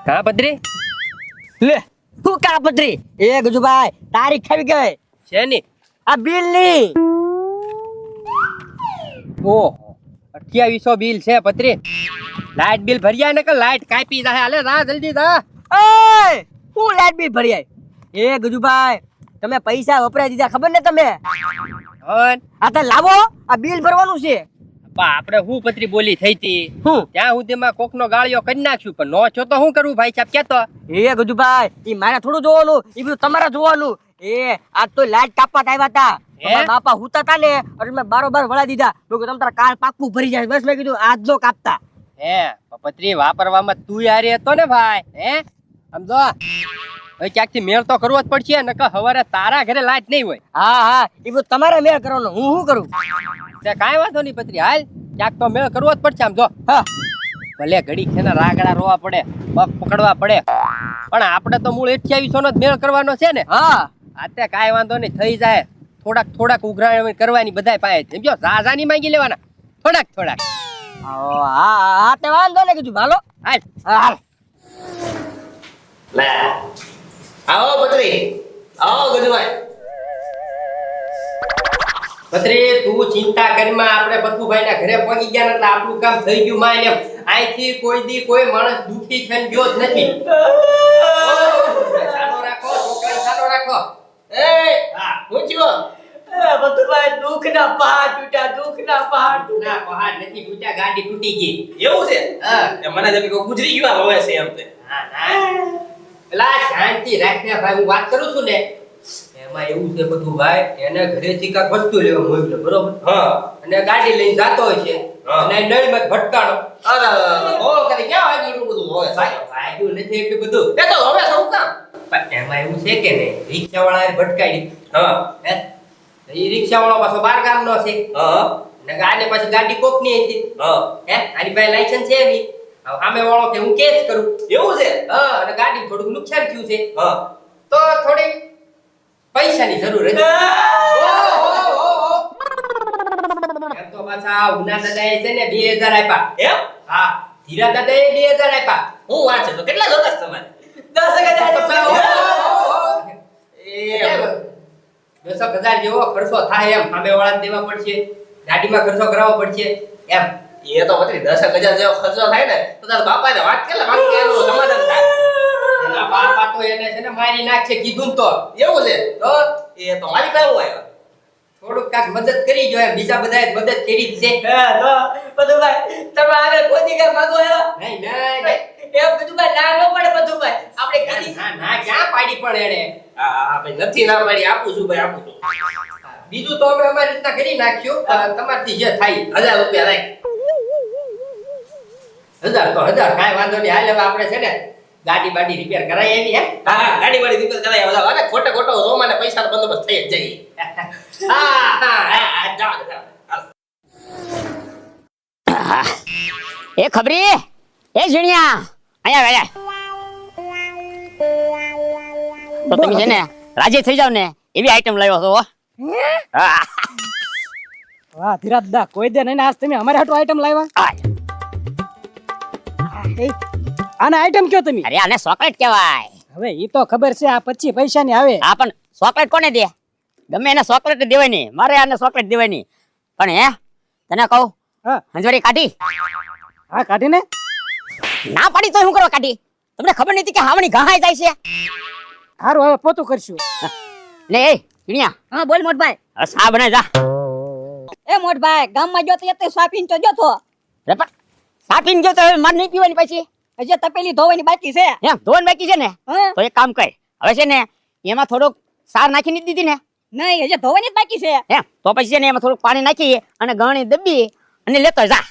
હા પત્રી લે તું કા પત્રી એ ગજુભાઈ તારીખ ખાવી ગઈ છે ની આ બિલ ની ઓહો 2800 બિલ છે પત્રી. લાઈટ બિલ ભર્યા ને કે લાઈટ કાપી જાય. હાલે જા જલ્દી જા. એ હું લાઈટ બિલ ભરી આય એ ગજુભાઈ તમે પૈસા વપરાઈ દીધા ખબર ને તમે હન આ તો લાવો આ બિલ ભરવાનું છે. બા આપણે હું પત્રી બોલી થઈ તી હું ત્યાં સુધીમાં કોકનો ગાળિયો કરી નાખ્યું પણ નો છો તો શું કરવું ભાઈ સાહેબ કેતો. એ ગજુભાઈ ઈ મારે થોડું જોવાનું ઈ બધું તમારે જોવાનું. એ આજ તો લાઈટ કાપવા આવ્યા હતા તમારા બાપા હુતા હતા ને એટલે મેં બારોબાર વળા દીધા. મેં કીધું તમ કાલ પાક્કું ભરી જાય બસ મેં કીધું આજ જો કાપતા હે પત્રી વાપરવામાં તું યારી હતો ને ભાઈ હે સમજો હવે ક્યાંકથી મેળ તો કરવો જ પડશે નકર હવારે તારા ઘરે લાઈટ નહીં હોય. હા હા ઈ બધું તમારે મેળ કરવાનો હું શું કરું તે કાંઈ વાંધો નહીં પત્રી હાલ ક્યાંક તો મેળ કરવો જ પડશે. આમ જો હા ભલે ઘડી ખેના રાગડા રોવા પડે પગ પકડવા પડે પણ આપણે તો મૂળ 2800 નો જ મેળ કરવાનો છે ને. હા આતે કાંઈ વાંધો નહીં થઈ જાય. થોડાક ઉઘરાણી કરવાની બધાય પાસે સમજો ઝાઝાની માંગી લેવાના થોડાક હા તે વાંધો ને કીધું હાલો હાલ હાલ લે આવો પત્રી આવો ગજુભાઈ. પત્રી તું ચિંતા કરીમાં આપણે બતુભાઈ ના ઘરે પહોંચી ગયા એટલે આપણું કામ થઈ ગયું માન એમ. અહીંથી કોઈ દી કોઈ માણસ દુખી થઈને ગયો જ નથી. સાનો રાખો છોકરા સાનો રાખો. એ હા પૂછ્યો બતુભાઈ દુઃખ ના પહાડ તૂટ્યા ના પહાડ નથી તૂટ્યા ગાડી તૂટી ગઈ. એવું છે હા એ મને જમી કો ગુજરી ગયો હવે છે એમ તે ના એલા શાંતિ રાખને ભાઈ હું વાત કરું છું ને એમાં એવું છે બધું ભાઈ એને ઘરેથી કાંઈક વસ્તુ લેવા મોકલ્યો બરોબર હા અને ગાડી લઈને જાતો હોય છે હા. અને નળમાં ભટકાણો અરે ઓ કરી ક્યાં વાગ્યું એટલું બધું હોય ભાઈ વાગ્યું નથી એટલું બધું એ તો હવે સૌ કામ પણ એમાં એવું છે કે નહીં રિક્ષાવાળાએ ભટકાડી હા હે એ રિક્ષાવાળો પાછો બાર ગામનો છે હા ને ગાડી પાછી ગાડી કોકની હતી હા હે આની પાસે લાયસન્સ છે નહીં. હવે સામે વાળો કે હું કેસ કરું એવું છે હા અને ગાડી થોડુંક નુકસાન થયું છે હા તો થોડી પૈસાની જરૂર હતી. એમ તો પાછા ઉના દાદાએ છે ને 2000 આપ્યા. એમ હા ધીરા દાદાએ 2000 આપ્યા. હું વાત છે તો કેટલા જોતા છે તમારે 10,000 જેવો ખર્ચો થાય એમ સામે વાળાને દેવા પડશે ગાડીમાં ખર્ચો કરાવવો પડશે એમ. એ તો પત્રી 10,000 જેવો ખર્ચો થાય ને તો તારા બાપાને વાત કેટલા માંગે એનું સમાધાન થાય. એના બાપા તો એને છે ને મારી નાખશે કીધું ને તો એવું છે તો એ તો મારી પાસે આવ્યો થોડુંક કાંઈક મદદ કરી જો એમ. બીજા બધાએ મદદ કરી જ છે. બતુભાઈ તમે આગળ કોઈ દી કઈ માંગો એવા નહીં એમ બતુભાઈ ના ન પડે બતુભાઈ આપણે કદી ના ક્યાં પાડી પણ એને. હા ભાઈ નથી ના પાડી આપું છું ભાઈ આપું છું બીજું તો અમે અમારી રીતના કરી નાખ્યું તમારથી જે થાય 1000 રૂપિયા રાખ 1000 તો 1000 કાંઈ વાંધો નહીં. હાલ હવે આપણે છે ને ગાડી બાડી રિપેર કરાવી આવી હે. હા ગાડી વાળી રિપેર કરાવી બધા અને ખોટો રોમાને પૈસાનો બંદોબસ્ત થઈ જ જાય હા જાવ એ ખબરી એ ઝીણિયા અહીંયા તો તમે છે ને રાજી થઈ જાવ ને એવી આઈટમ લાવ્યો છો. હા વાહ ધીરાજદા કોઈ દે નહીં આજ તમે અમારે હાટુ આઈટમ લાવ્યા. આને આઈટમ કયો તમે? અરે આને ચોકલેટ કહેવાય. હવે ઈ તો ખબર છે આ 25 પૈસાની આવે. હા પણ ચોકલેટ કોને દે? ગમે એને ચોકલેટ દેવાય નહીં. મારે આને ચોકલેટ દેવાય નહીં. પણ હે તને કહું હા હંજવારી કાઢી હા કાઢીને ના પાડી તો શું કરવા કાઢી? તમને ખબર નથી કે હાવણી ઘાહાઈ જાય છે? હારું હવે પોતું કરશું. લે એ ઝીણિયા હા બોલ મોટભાઈ. હવે સા બનાય જા. એ મોટભાઈ ગામમાં ગયો તો એ સ્વાપીન તો ગયો તો રે પણ સાપીને ગયો તો હવે માર નહીં પીવાની પછી હજી તપેલી ધોવાની બાકી છે. એમ ધોન બાકી છે ને હા તો એક કામ કર હવે છે ને એમાં થોડુંક સાર નાખી નથી દીધી ને નહીં હજી ધોવાની જ બાકી છે. એમ તો પછી છે ને એમાં થોડુંક પાણી નાખી અને ગણી દબી અને લેતો જા.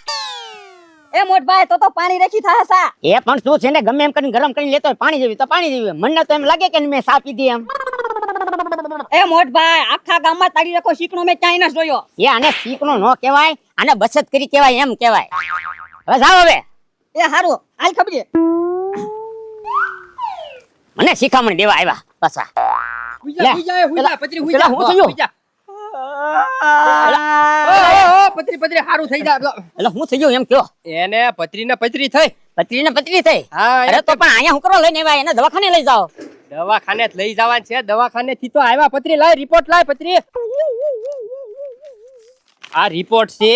એ મોટભાઈ તો પાણી રાખી થાય સા. એ પણ તું છે ને ગમે એમ કરીને ગરમ કરીને લેતો હોય પાણી જેવી તો પાણી જેવી મને તો એમ લાગે કે મેં સા પીધી એમ. એ મોટભાઈ આખા ગામમાં તારી રખો શીકણો મેં ક્યાંય ન જોયો. એ આને શીકણો ન કહેવાય આને બચત કરી કહેવાય એમ કહેવાય. હવે જાવ હવે એ હારું હાલ ખબર મને શીખામણ દેવા આવ્યા પાછા. લે, પેલા હું થયું? પત્રી હારું થઈ જા. એટલે હું થઈ ગયું એમ કયો? એને પત્રી ને પત્રી થઈ પતરી ને પતરી થઈ હા અરે તો પણ અહીંયા હું કરવા લઈને આવ્યા એને દવાખાને લઈ જાઓ દવાખાને જ લઈ જવાનું છે. દવાખાને થી તો આવ્યા. પત્રી લાય, રિપોર્ટ લાય. પત્રી આ રિપોર્ટ છે.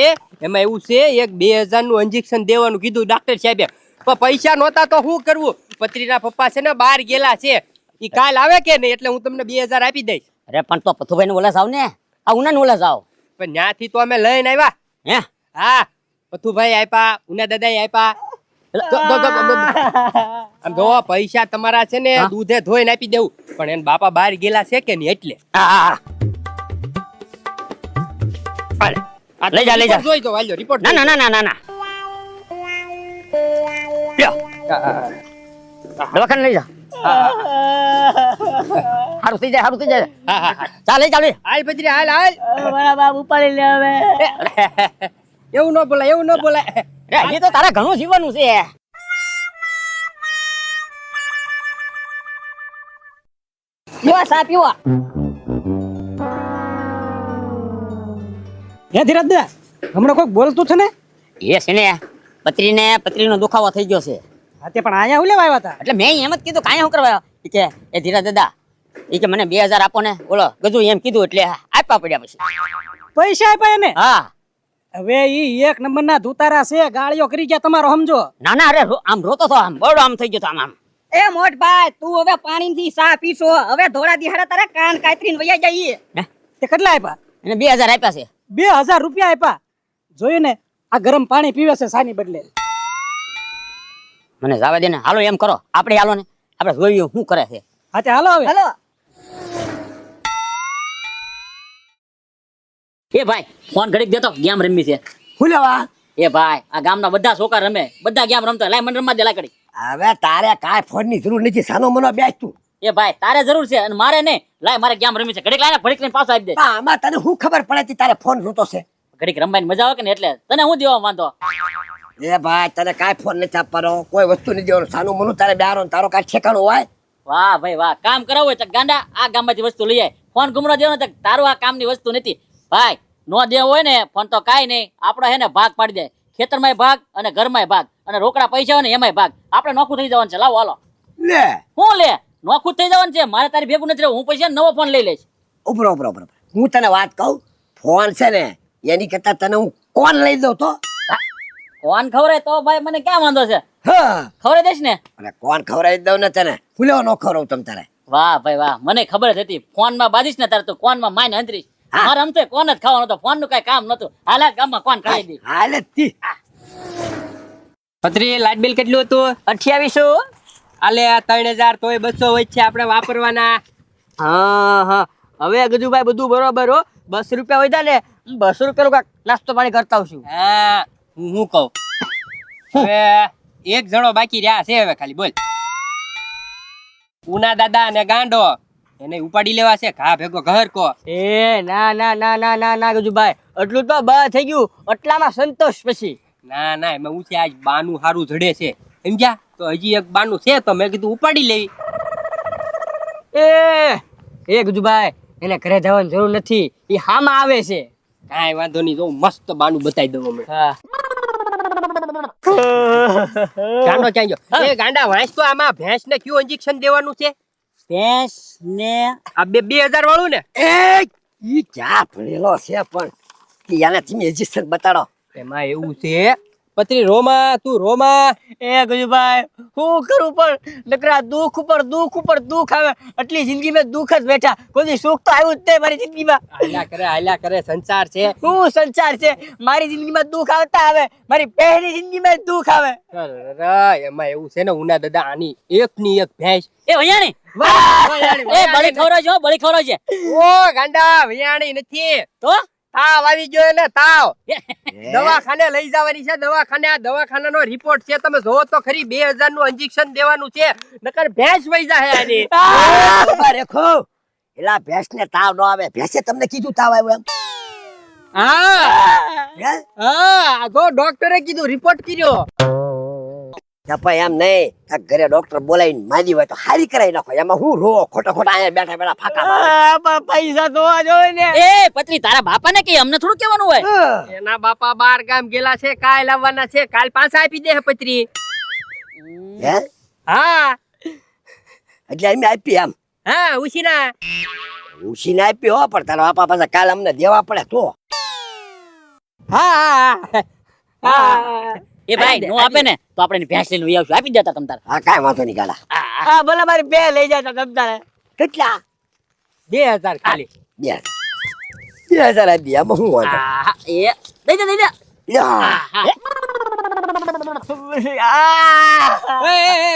એમાં એવું છે એક 2000 નું ઇન્જેક્શન દેવાનું કીધું ડાક્ટર સાહેબે. પણ પૈસા નહોતા તો શું કરવું? પત્રીના પપ્પા છે ને બહાર ગયેલા છે. ઈ કાલ આવે કે નહીં એટલે હું તમને 2000 આપી દઈશ. અરે પણ તો પથુભાઈ ને ઓલા જાવ ને આ ઉના ને ઓલા જાવ પણ ત્યાંથી તો અમે લઈને આવ્યા. હે હા, પથુભાઈ આપ્યા, ઉના દાદા આપ્યા. આમ જો પૈસા તમારા છે ને દૂધે ધોઈને આપી દેવું. પણ એને બાપા બહાર ગયેલા છે કે નહીં એટલે લઈ જા લઈ જા જોઈ દો. હાલો રિપોર્ટ. ના ના ના ના ના લ્યો દવાખાને લઈ જા હારું થઈ જાય હા હા હા. ચાલ લઈ ચાલ હાલ પત્રી હાલ હાલ. મારા બાપ ઉપાડી લે હવે. એવું ન બોલાય, એવું ન બોલાય. હજી તો તારે ઘણું જીવવાનું છે પીવા સા પીવા. હે ધીરજ દા હમણાં કોઈક બોલતું છે ને? એ છે ને પતરીનો દુખાવો થઈ ગયો છે હા તે પણ અહીંયા હું લેવા આવ્યા હતા? એટલે મેં એમ જ કીધું કાંઈ શું કરવા ઈ કે એ ધીરા દાદા ઈ કે મને 2000 આપો ને બોલો ગજુ એમ કીધું એટલે આપ્યા પડ્યા પછી પૈસા આપ્યા એને? હા હવે ઈ એક નંબરના ધુતારા છે. ગાળિયો કરી ગયા તમારો, સમજો. ના ના અરે આમ રોતો તો આમ બરડો આમ થઈ ગયો તો આમ એ મોટભાઈ તું હવે પાણીથી સા પીશો. હવે ધોળા દિહાડા તારા કાન કાતરીને વયા જઈએ. હે? તે કેટલા આપ્યા? એને 2000 આપ્યા છે 2000 રૂપિયા આપ્યા. જોયું ને, આ ગરમ પાણી પીવે છે સાની બદલે. મને જવા દે ને. હાલો એમ કરો આપણે હાલો ને આપણે જોઈએ શું કરે છે હા તે હાલો હવે. હલો એ ભાઈ ફોન ઘડીક દેતો ગેમ રમી છે હું લેવા? એ ભાઈ આ ગામના બધા છોકરા રમે બધા ગેમ રમતા લાય મને રમવા દે લાય ઘડી હવે તારે કાંઈ ફોનની જરૂર નથી. સાનો મનો બેસ તું. એ ભાઈ તારે જરૂર છે અને મારે નહીં લાય મારે ગેમ રમી છે ઘડીક લાય ને ઘડીક લઈને પાછો આપી દે પણ આમાં તને શું ખબર પડે છે તારે ફોન જોતો છે? ઘડીક રમવાની મજા આવે કે ને એટલે તને હું દેવા વાંધો એ ભાઈ તને કાંઈ ફોન નથી આપવાનો, કોઈ વસ્તુ નથી દેવાનું. સાનું મનું તારે બેહારો તારો કાંઈ ઠેકાણું હોય? વાહ ભાઈ વાહ કામ કરાવું હોય તો ગાંડા આ ગામમાંથી વસ્તુ લઈ જાય ફોન ગુમરો દેવાનો તો તારું આ કામની વસ્તુ નથી ભાઈ નો દેવો હોય ને ફોન તો કાંઈ નહીં આપણો હે ને ભાગ પાડી દે ખેતરમાંય ભાગ અને ઘરમાંય ભાગ અને રોકડા પૈસા હોય ને એમાંય ભાગ આપણે નોખું થઈ જવાનું છે લાવો હાલો લે હું લે નોખું થઈ જવાનું છે મારે તારી ભેગું નથી રહેવું હું પૈસા નવો ફોન લઈ લઈશ ઉભરો ઉભરો ઉભરો. હું તને વાત કહું, ફોન છે ને એની કરતા તને હું કોણ લઈ દઉં તો? ફોન ખવડાય તો ભાઈ મને ક્યાં વાંધો છે હા, ખવડાવી દઈશ ને અને કોણ ખવડાવી દઉં ને તને હું લેવા ન ખવડાવું તમ તારે. વાહ ભાઈ વાહ મને ખબર જ હતી ફોન માં બાંધીશ ને તારે તો કોન માં માઈને હંતરીશ હા. મારે આમ તો કોન જ ખાવાનો હતો ફોન નું કઈ કામ નતું હાલ ગામમાં કોણ ખાઈ દી હાલે તી. પત્રી લાઇટ બિલ કેટલું હતું? 2800 આલે 3000 તોય 200 વચ્ચે આપણે વાપરવાના. હા હા હવે ગજુભાઈ બધું બરોબર હો. 200 રૂપિયા વધ્યા ને 200 રૂપિયા નું નાસ્તો પાણી કરતા આવશું. હા હું શું કહું હવે એક જણો બાકી રહ્યા છે હવે ખાલી બોલ. ઉના દાદા અને ગાંડો એને ઉપાડી લેવા છે ઘા ભેગો ઘર કો. એ ના ના ના ના ના ના ગજુભાઈ એટલું તો બસ થઈ ગયું. એટલામાં સંતોષ પછી. ના ના એમાં હું છે આજ બાનું હારું જડે છે સમજ્યા તો હજી એક બાનું છે તો મેં કીધું ઉપાડી લેવી. એ ગજુભાઈ એને ઘરે જવાની જરૂર નથી, એ હામાં આવે છે. કાંઈ વાંધો નહીં જો મસ્ત બાનું બતાવી દઉં અમે. હા ગાંડો ક્યાં ગયો? એ ગાંડા વાંચ તો આમાં ભેંસ ને કયું ઇન્જેક્શન દેવાનું છે? ભેંસ ને આ 2000 વાળું ને? એ ઈ ક્યાં ભણેલો છે પણ કે યાને તમે એજિસ્ટર બતાડો. એમાં એવું છે પત્રી રોમા તું રોમા. એ ગજુભાઈ હું કરું પણ નકરા દુઃખ ઉપર દુઃખ આવે. આટલી જિંદગી મેં દુઃખ જ બેઠા, કોઈ સુખ તો આવ્યું જ નહીં મારી જિંદગીમાં. હાલ્યા કરે સંસાર છે. શું સંસાર છે? મારી જિંદગીમાં દુઃખ આવતા આવે, મારી બહેની જિંદગીમાં દુઃખ આવે. અરે, એમાં એવું છે ને ઉના દાદા આની એક ની એક ભેંસ. એ વૈયાણી એ બળી ખવડાવજો બળી ખવડાવજે ઓ ગાંડા વિયાણી નથી તો તાવ આવી ગયો ને તાવ. દવાખાને લઈ જવાની છે દવાખાને. આ દવાખાનાનો રિપોર્ટ છે તમે જોવો તો ખરી 2000 નું ઇન્જેક્શન દેવાનું છે નકર ભેંસ વઈ જાય આની. ઉભા રેખો. એલા ભેંસને તાવ ન આવે. ભેંસે તમને કીધું તાવ આવ્યો એમ? હા હે? હા જો ડોક્ટરે કીધું રિપોર્ટ કર્યો. જપા એમ નહીં, કાંઈક ઘરે ડોક્ટર બોલાવીને માંદી હોય તો હારી કરાવી નાખો. એમાં હું રો ખોટા ખોટા અહીંયા બેઠા બેઠા ફાકા મારે. પૈસા તો જોઈએ ને. એ પત્રી તારા બાપા ને કે અમને થોડું કહેવાનું હોય એના બાપા બાર ગામ ગયેલા છે કાલ આવવાના છે કાલ પાછા આપી દે પત્રી. હે હા એટલે અમે આપી આમ હા ઉશીના ઉછીને આપી હો પણ તારા બાપા પાસે કાલ અમને દેવા પડે તો હા હા હા એ ભાઈ નો આપે ને તો આપણે એની ભેંસ લઈને વહી આવશું આપી દેતા તમ તારે હા કાંઈ વાંધો નહીં ગાડા હા ભલે મારી બે લઈ જાય તમ તારે કેટલા 2000 ખાલી 2000 આપી આમાં શું વાંધો હા, એ દઈ દે દઈ દે યા.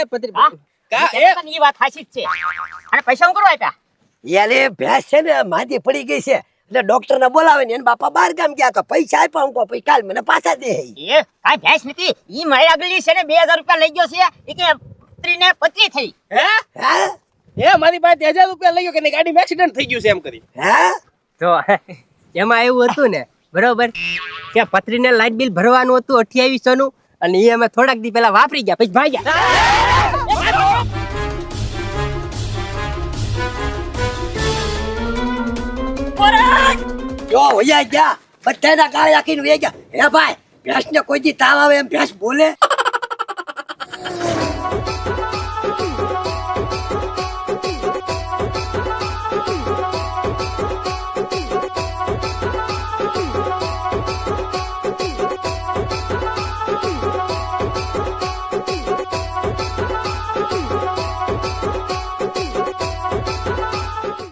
પત્રી એ વાત સાચી જ છે અને પૈસા હું કરવા આપ્યા યાલે ભેંસ છે ને માંદી પડી ગઈ છે એટલે ડોક્ટર ને બોલાવે ને એના બાપા બહાર ગામ ગયા તો પૈસા આપ્યા હું કહું, પછી કાલ મને પાછા દે એ કાઈ ભેંસ નથી ઈ મારી આગળની છે ને 2000 રૂપિયા લઈ ગયો છે ઈ કે પત્રીને પત્રી થઈ હા એ મારી પાસે 1000 રૂપિયા લઈ ગયો કે ગાડીમાં એક્સિડન્ટ થઈ ગયું છે એમ કરી હા તો એમાં એવું હતું ને બરોબર કે પત્રીને લાઇટ બિલ ભરવાનું હતું 2800 નું અને એ અમે થોડાક દી પહેલા વાપરી ગયા પછી ભાગ્યા જો હોયા ગયા બધાના ગાળ રાખીને વે ગયા હે ભાઈ ભેંસ ને કોઈ દી તાવ આવે એમ ભેંસ બોલે